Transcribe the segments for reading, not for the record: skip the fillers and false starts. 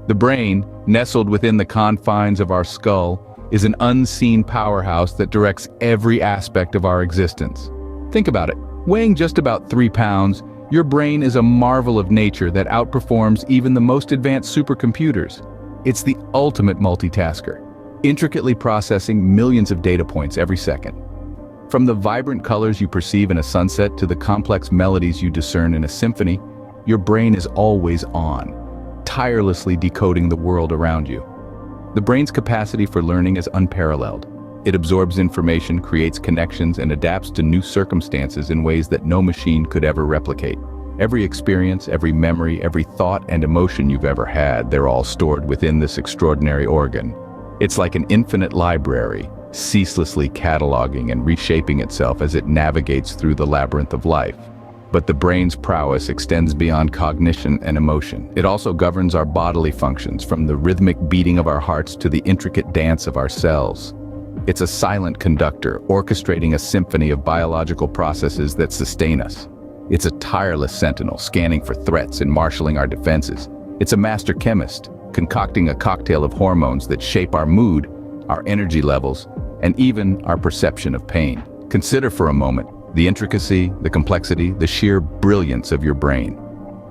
The brain, nestled within the confines of our skull, is an unseen powerhouse that directs every aspect of our existence. Think about it. Weighing just about 3 pounds, your brain is a marvel of nature that outperforms even the most advanced supercomputers. It's the ultimate multitasker, intricately processing millions of data points every second. From the vibrant colors you perceive in a sunset to the complex melodies you discern in a symphony, your brain is always on, tirelessly decoding the world around you. The brain's capacity for learning is unparalleled. It absorbs information, creates connections, and adapts to new circumstances in ways that no machine could ever replicate. Every experience, every memory, every thought and emotion you've ever had, they're all stored within this extraordinary organ. It's like an infinite library, ceaselessly cataloging and reshaping itself as it navigates through the labyrinth of life. But the brain's prowess extends beyond cognition and emotion. It also governs our bodily functions, from the rhythmic beating of our hearts to the intricate dance of our cells. It's a silent conductor, orchestrating a symphony of biological processes that sustain us. It's a tireless sentinel, scanning for threats and marshaling our defenses. It's a master chemist, concocting a cocktail of hormones that shape our mood, our energy levels, and even our perception of pain. Consider for a moment the intricacy, the complexity, the sheer brilliance of your brain.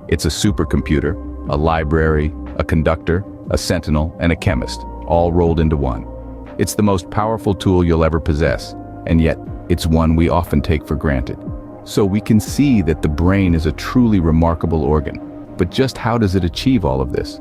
It's a supercomputer, a library, a conductor, a sentinel, and a chemist, all rolled into one. It's the most powerful tool you'll ever possess, and yet it's one we often take for granted. So we can see that the brain is a truly remarkable organ. But just how does it achieve all of this?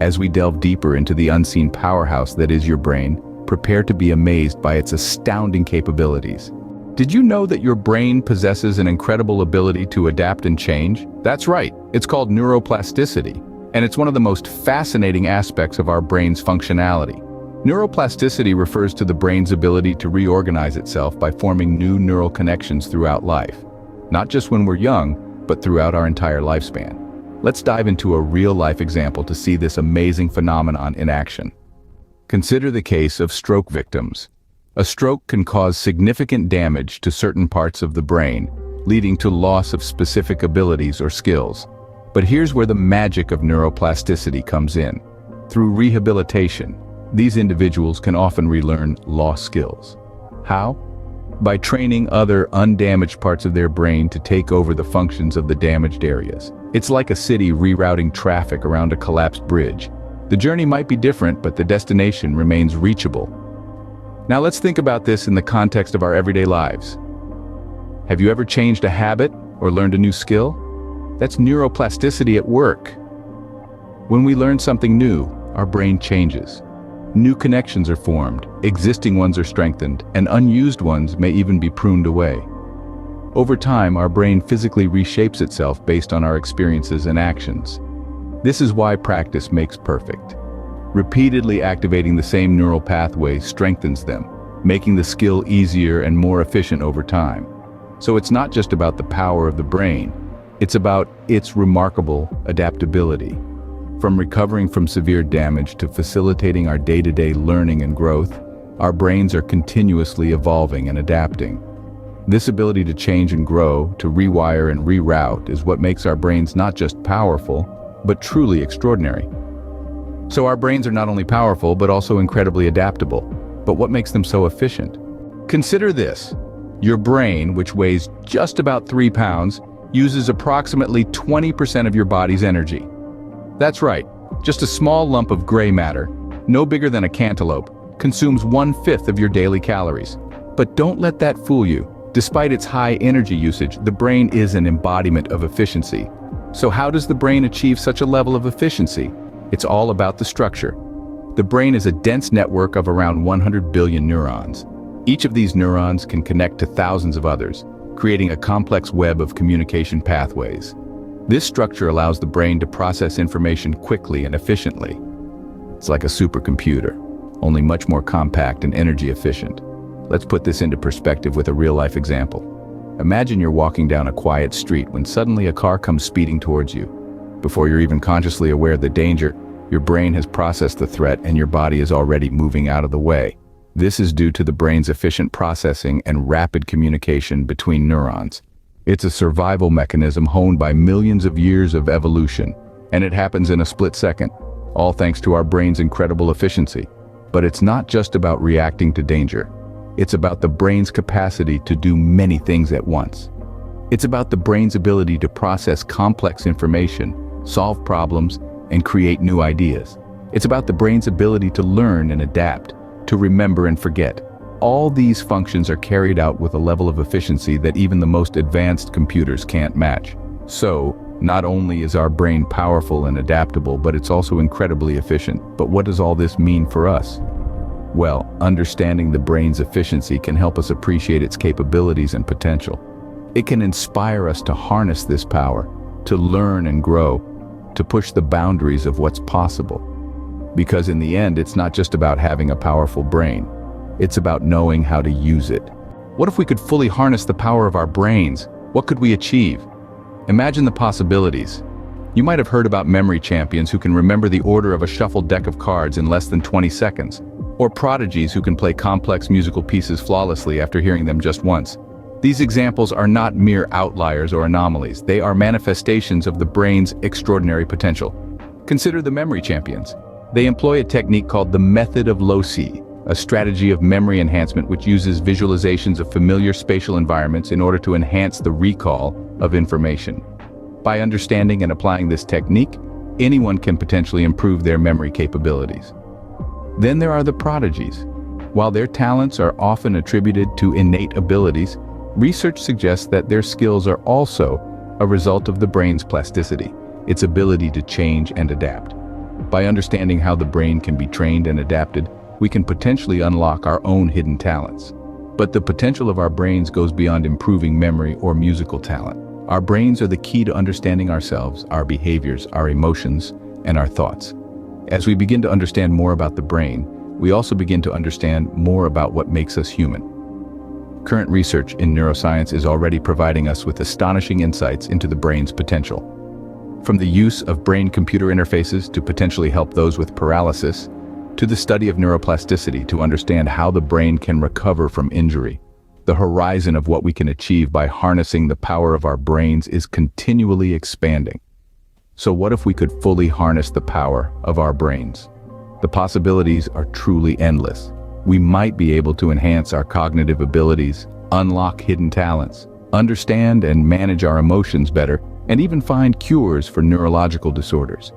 As we delve deeper into the unseen powerhouse that is your brain, prepare to be amazed by its astounding capabilities. Did you know that your brain possesses an incredible ability to adapt and change? That's right, it's called neuroplasticity, and it's one of the most fascinating aspects of our brain's functionality. Neuroplasticity refers to the brain's ability to reorganize itself by forming new neural connections throughout life. Not just when we're young, but throughout our entire lifespan. Let's dive into a real-life example to see this amazing phenomenon in action. Consider the case of stroke victims. A stroke can cause significant damage to certain parts of the brain, leading to loss of specific abilities or skills. But here's where the magic of neuroplasticity comes in. Through rehabilitation, these individuals can often relearn lost skills. How? By training other undamaged parts of their brain to take over the functions of the damaged areas. It's like a city rerouting traffic around a collapsed bridge. The journey might be different, but the destination remains reachable. Now let's think about this in the context of our everyday lives. Have you ever changed a habit or learned a new skill? That's neuroplasticity at work. When we learn something new, our brain changes. New connections are formed, existing ones are strengthened, and unused ones may even be pruned away. Over time, our brain physically reshapes itself based on our experiences and actions. This is why practice makes perfect. Repeatedly activating the same neural pathways strengthens them, making the skill easier and more efficient over time. So it's not just about the power of the brain, it's about its remarkable adaptability. From recovering from severe damage to facilitating our day-to-day learning and growth, our brains are continuously evolving and adapting. This ability to change and grow, to rewire and reroute, is what makes our brains not just powerful, but truly extraordinary. So our brains are not only powerful, but also incredibly adaptable. But what makes them so efficient? Consider this. Your brain, which weighs just about 3 pounds, uses approximately 20% of your body's energy. That's right, just a small lump of gray matter, no bigger than a cantaloupe, consumes 1/5 of your daily calories. But don't let that fool you. Despite its high energy usage, the brain is an embodiment of efficiency. So how does the brain achieve such a level of efficiency? It's all about the structure. The brain is a dense network of around 100 billion neurons. Each of these neurons can connect to thousands of others, creating a complex web of communication pathways. This structure allows the brain to process information quickly and efficiently. It's like a supercomputer, only much more compact and energy efficient. Let's put this into perspective with a real-life example. Imagine you're walking down a quiet street when suddenly a car comes speeding towards you. Before you're even consciously aware of the danger, your brain has processed the threat and your body is already moving out of the way. This is due to the brain's efficient processing and rapid communication between neurons. It's a survival mechanism honed by millions of years of evolution, and it happens in a split second. all thanks to our brain's incredible efficiency. But it's not just about reacting to danger. It's about the brain's capacity to do many things at once. It's about the brain's ability to process complex information, solve problems, and create new ideas. It's about the brain's ability to learn and adapt, to remember and forget. All these functions are carried out with a level of efficiency that even the most advanced computers can't match. So, not only is our brain powerful and adaptable, but it's also incredibly efficient. But what does all this mean for us? Well, understanding the brain's efficiency can help us appreciate its capabilities and potential. It can inspire us to harness this power, to learn and grow, to push the boundaries of what's possible. Because in the end, it's not just about having a powerful brain. It's about knowing how to use it. What if we could fully harness the power of our brains? What could we achieve? Imagine the possibilities. You might have heard about memory champions who can remember the order of a shuffled deck of cards in less than 20 seconds, or prodigies who can play complex musical pieces flawlessly after hearing them just once. These examples are not mere outliers or anomalies. They are manifestations of the brain's extraordinary potential. Consider the memory champions. They employ a technique called the method of loci, a strategy of memory enhancement which uses visualizations of familiar spatial environments in order to enhance the recall of information. By understanding and applying this technique, anyone can potentially improve their memory capabilities. Then there are the prodigies. While their talents are often attributed to innate abilities, research suggests that their skills are also a result of the brain's plasticity, its ability to change and adapt. By understanding how the brain can be trained and adapted, we can potentially unlock our own hidden talents. But the potential of our brains goes beyond improving memory or musical talent. Our brains are the key to understanding ourselves, our behaviors, our emotions, and our thoughts. As we begin to understand more about the brain, we also begin to understand more about what makes us human. Current research in neuroscience is already providing us with astonishing insights into the brain's potential. From the use of brain-computer interfaces to potentially help those with paralysis, to the study of neuroplasticity to understand how the brain can recover from injury. The horizon of what we can achieve by harnessing the power of our brains is continually expanding. So what if we could fully harness the power of our brains? The possibilities are truly endless. We might be able to enhance our cognitive abilities, unlock hidden talents, understand and manage our emotions better, and even find cures for neurological disorders.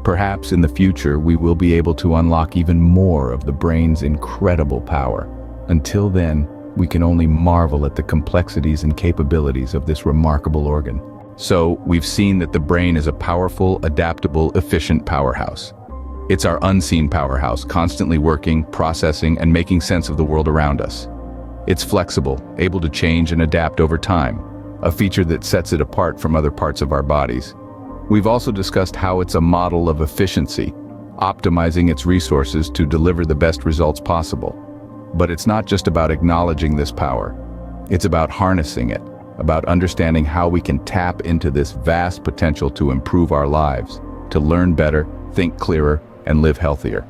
Perhaps in the future we will be able to unlock even more of the brain's incredible power. Until then, we can only marvel at the complexities and capabilities of this remarkable organ. So, we've seen that the brain is a powerful, adaptable, efficient powerhouse. It's our unseen powerhouse, constantly working, processing, and making sense of the world around us. It's flexible, able to change and adapt over time, a feature that sets it apart from other parts of our bodies. We've also discussed how it's a model of efficiency, optimizing its resources to deliver the best results possible. But it's not just about acknowledging this power. It's about harnessing it, about understanding how we can tap into this vast potential to improve our lives, to learn better, think clearer, and live healthier.